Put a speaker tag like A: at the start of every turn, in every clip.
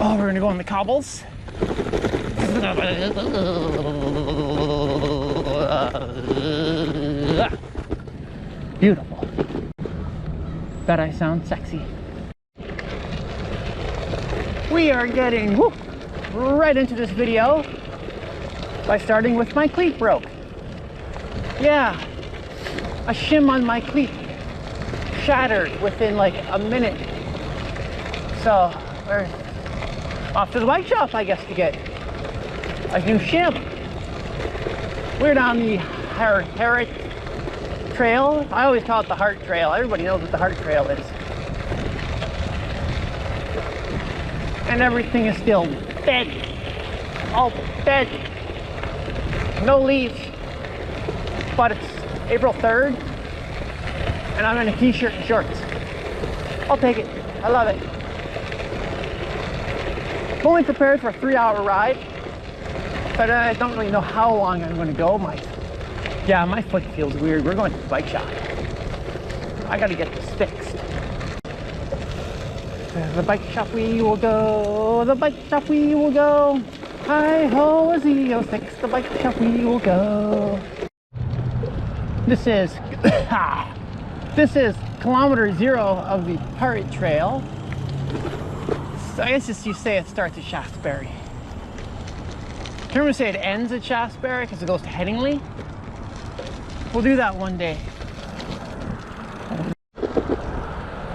A: Oh, we're gonna go on the cobbles. Beautiful. Bet I sound sexy. We are getting right into this video by starting with my cleat broke. Yeah, a shim on my cleat shattered within like a minute. So we're off to the bike shop, I guess, to get a new shim. We're down the Heart Trail. I always call it the Heart Trail. Everybody knows what the Heart Trail is. And everything is still dead. All dead. No leaves. But it's April 3rd. And I'm in a t-shirt and shorts. I'll take it. I love it. Fully prepared for a 3-hour ride. But I don't really know how long I'm going to go. My foot feels weird. We're going to the bike shop. I got to get this fixed. The bike shop we will go. The bike shop we will go. Hi-ho, a Z06. The bike shop we will go. This is kilometer 0 of the Heart Trail. So I guess you say it starts at Shaftesbury. I'm going to say it ends at Shaftesbury because it goes to Headingley. We'll do that one day.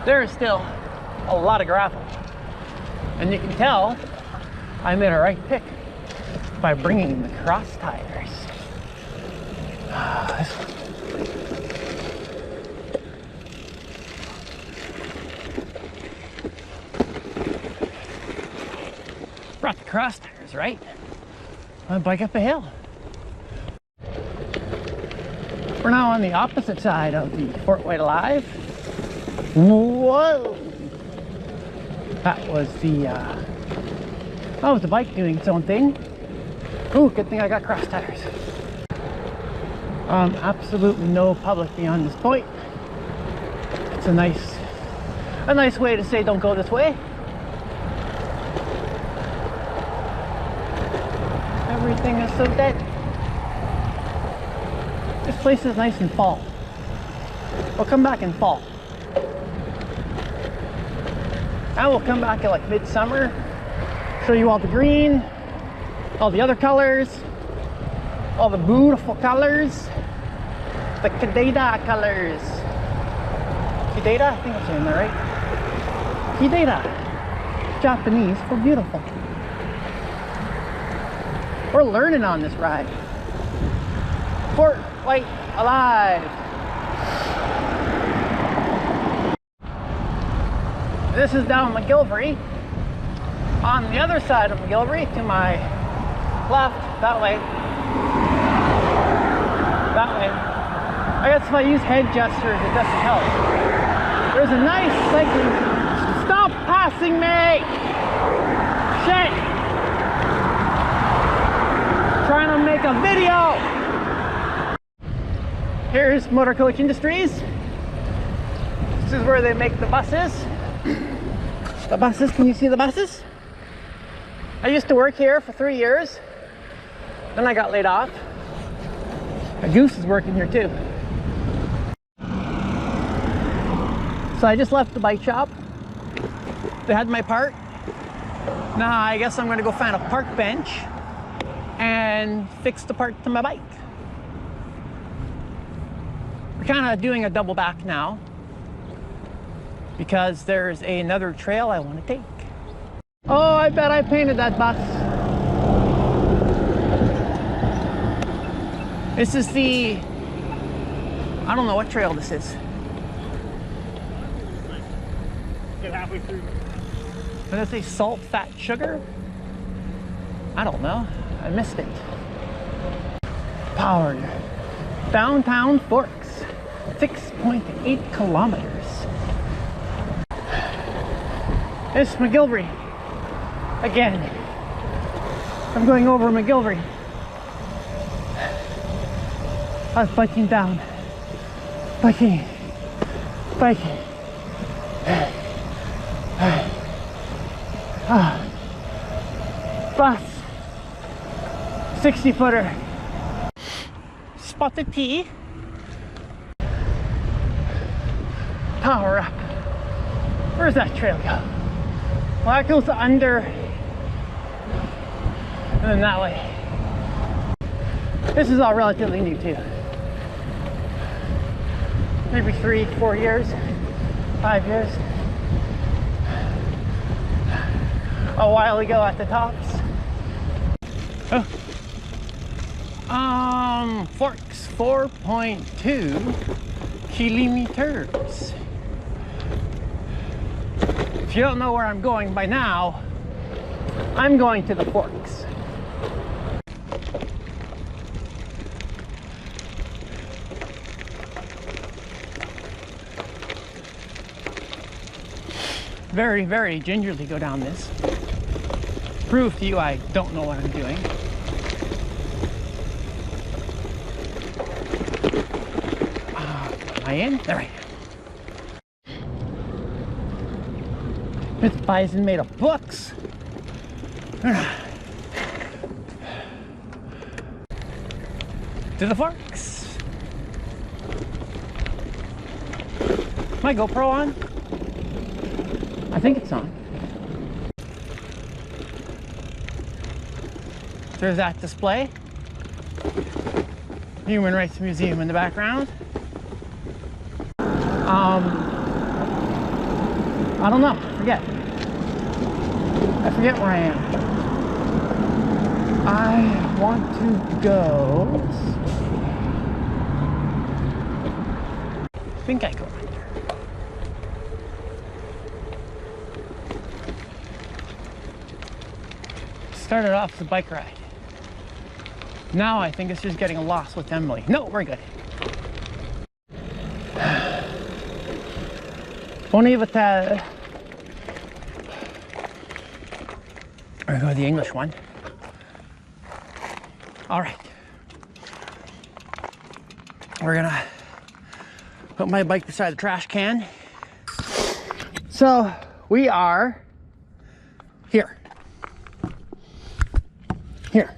A: There is still a lot of gravel. And you can tell I made a right pick by bringing the cross tires. This one. Brought the cross tires, right? My bike up a hill. We're now on the opposite side of the Fort White Alive. Whoa! That was the bike doing its own thing. Ooh, good thing I got cross tires. Absolutely no public beyond this point. It's a nice way to say don't go this way. Everything is so dead. This place is nice in fall. We'll come back in fall. And we'll come back at like midsummer. Show you all the green, all the other colors, all the beautiful colors, the Kadeda colors. Kadeda? I think I'm saying that right. Kadeda. Japanese for beautiful. We're learning on this ride. Fort White Alive. This is down McGilvery. On the other side of McGilvery, to my left, that way. That way. I guess if I use head gestures, it doesn't help. There's a nice cycling. Stop passing me! Shit! Trying to make a video. Here's Motor Coach Industries. This is where they make the buses. The buses, can you see the buses? I used to work here for 3 years. Then I got laid off. A goose is working here too. So I just left the bike shop. They had my part. Now I guess I'm gonna go find a park bench and fix the part to my bike. We're kind of doing a double back now because there's another trail I want to take. Oh, I bet I painted that bus. This is the, I don't know what trail this is.
B: Get halfway through.
A: Did I say salt, fat, sugar? I don't know. I missed it. Powered. Downtown Forks. 6.8 kilometers. It's McGilvery. Again. I'm going over McGilvery. I was biking down. Biking. bus 60-footer. Spotted T. Power up. Where's that trail go? Well, that goes under and then that way. This is all relatively new too. Maybe 3-4 years, 5 years. A while ago at the tops. Oh. Forks 4.2 kilometers. If you don't know where I'm going by now, I'm going to the Forks. Very, very gingerly go down this. Prove to you I don't know what I'm doing. Am I in? There I am. This bison made of books. To the Forks. My GoPro on? I think it's on. There's that display. Human Rights Museum in the background. I don't know. I forget where I am. I want to go. I think I go right there. Started off as a bike ride. Now I think it's just getting lost with Emily. No, we're good. Only with that. We're going to the English one. All right. We're gonna put my bike beside the trash can. So we are here. Here.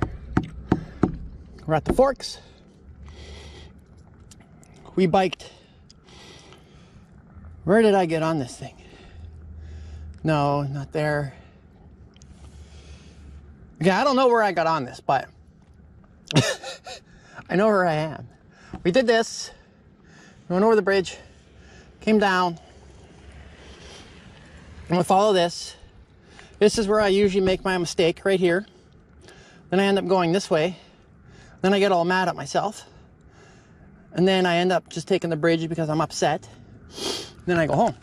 A: We're at the Forks. We biked. Where did I get on this thing? No, not there. Yeah, I don't know where I got on this, but I know where I am. We did this, went over the bridge, came down, and we follow this. This is where I usually make my mistake, right here. Then I end up going this way. Then I get all mad at myself. And then I end up just taking the bridge because I'm upset. Then I go home.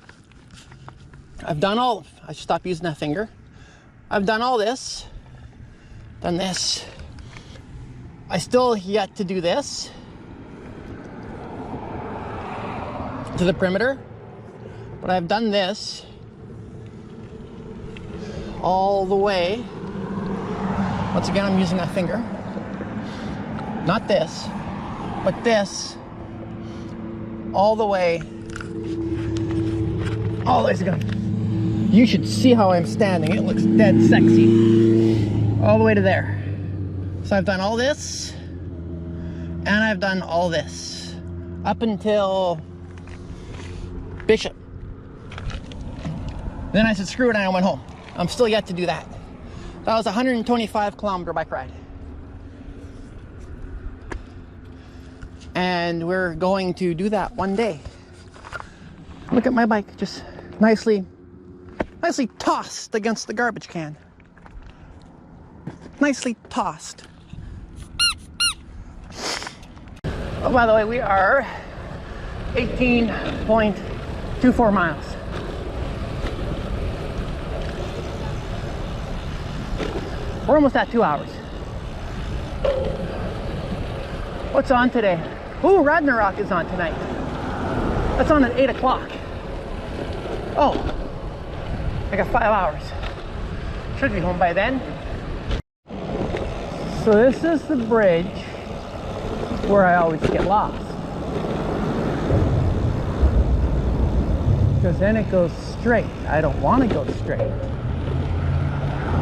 A: I should stop using that finger. I've done all this, done this. I still yet to do this to the perimeter, but I've done this all the way. Once again, I'm using that finger. Not this, but this all the way. All the way to go. You should see how I'm standing. It looks dead sexy. All the way to there. So I've done all this, and I've done all this up until Bishop. Then I said screw it and I went home. I'm still yet to do that. That was a 125-kilometer bike ride. And we're going to do that one day. Look at my bike, just nicely tossed against the garbage can. Nicely tossed. Oh, by the way, we are 18.24 miles. We're almost at 2 hours. What's on today? Ooh, Ragnarok is on tonight. That's on at 8 o'clock. Oh, I got 5 hours. Should be home by then. So this is the bridge where I always get lost. Because then it goes straight. I don't want to go straight.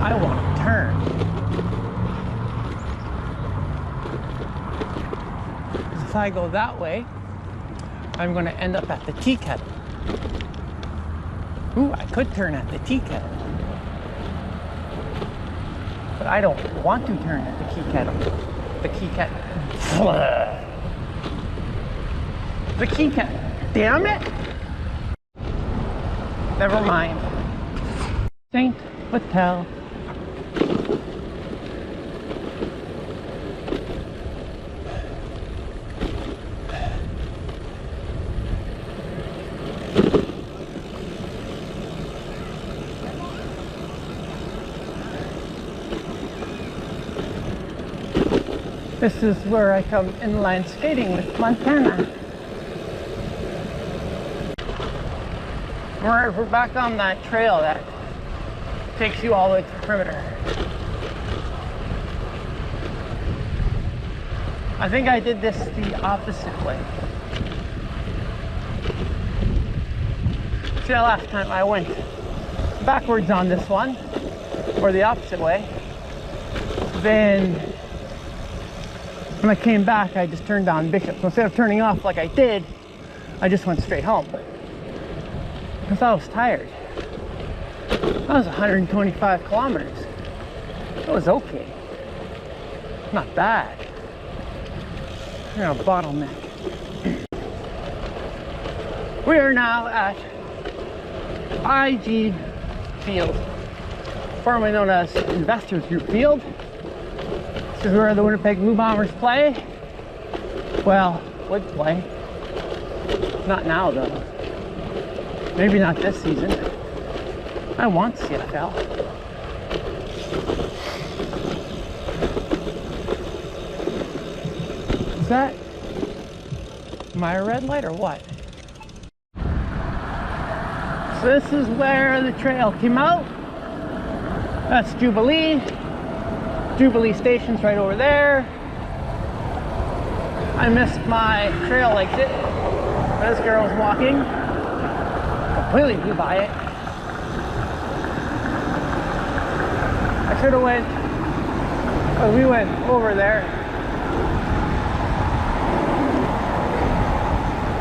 A: I want to turn. if I go that way, I'm going to end up at the tea kettle. Ooh, I could turn at the tea kettle. But I don't want to turn at the tea kettle. The tea kettle. The tea kettle. Damn it! Never mind. Saint Hotel. This is where I come inline skating with Montana. We're back on that trail that takes you all the way to the perimeter. I think I did this the opposite way. See, last time I went backwards on this one, or the opposite way. Then when I came back, I just turned down Bishop. So instead of turning off like I did, I just went straight home. Because I was tired. That was 125 kilometers. It was okay. Not bad. You're a bottleneck. We are now at IG Field, formerly known as Investors Group Field. This is where the Winnipeg Blue Bombers play. Well, would play. Not now though. Maybe not this season. I want CFL. Is that my red light or what? So this is where the trail came out. That's Jubilee. Jubilee Station's right over there. I missed my trail exit. This girl was walking. Completely blew by it. I should have went, but we went over there.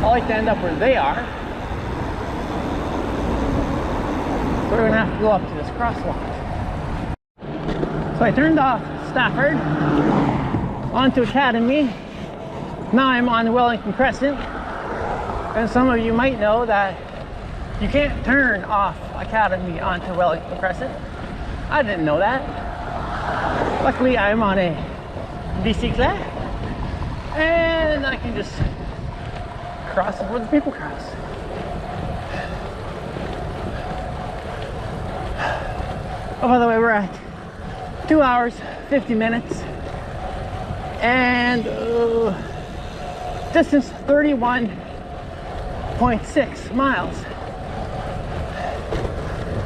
A: I like to end up where they are. So we're gonna have to go up to this crosswalk. So I turned off Stafford onto Academy. Now I'm on Wellington Crescent. And some of you might know that you can't turn off Academy onto Wellington Crescent. I didn't know that. Luckily, I'm on a bicycle, and I can just cross where the people cross. Oh, by the way, we're at 2 hours, 50 minutes, and distance 31.6 miles.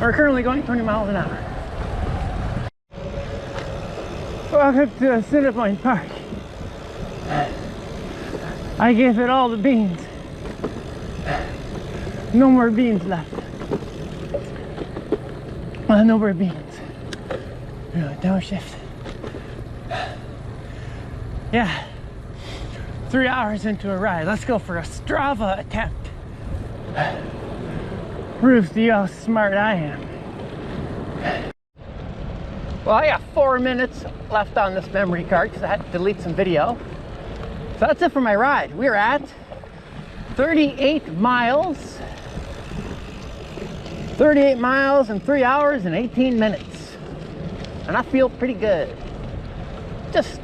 A: We're currently going 20 miles an hour. Welcome to Cinepoint Park. I gave it all the beans. No more beans left. No more beans. Downshift. Yeah. 3 hours into a ride. Let's go for a Strava attempt. Proves to you how smart I am. Well, I got 4 minutes left on this memory card because I had to delete some video. So that's it for my ride. We're at 38 miles. 38 miles in 3 hours and 18 minutes. And I feel pretty good. Just,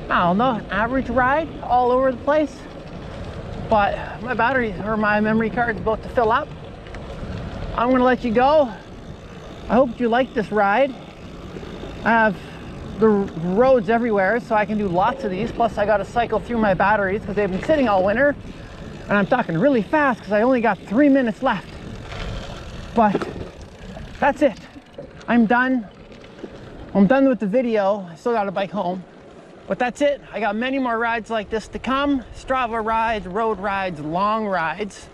A: I don't know, average ride all over the place. But my battery or my memory card is about to fill up. I'm gonna let you go. I hope you like this ride. I have the roads everywhere, so I can do lots of these. Plus I gotta cycle through my batteries because they've been sitting all winter. And I'm talking really fast because I only got 3 minutes left. But that's it. I'm done. I'm done with the video. I still got a bike home. But that's it. I got many more rides like this to come. Strava rides, road rides, long rides.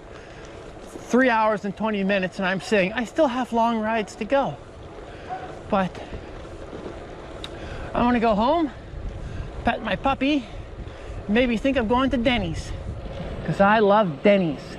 A: 3 hours and 20 minutes, and I'm saying I still have long rides to go. But I want to go home, pet my puppy, maybe think of going to Denny's, because I love Denny's.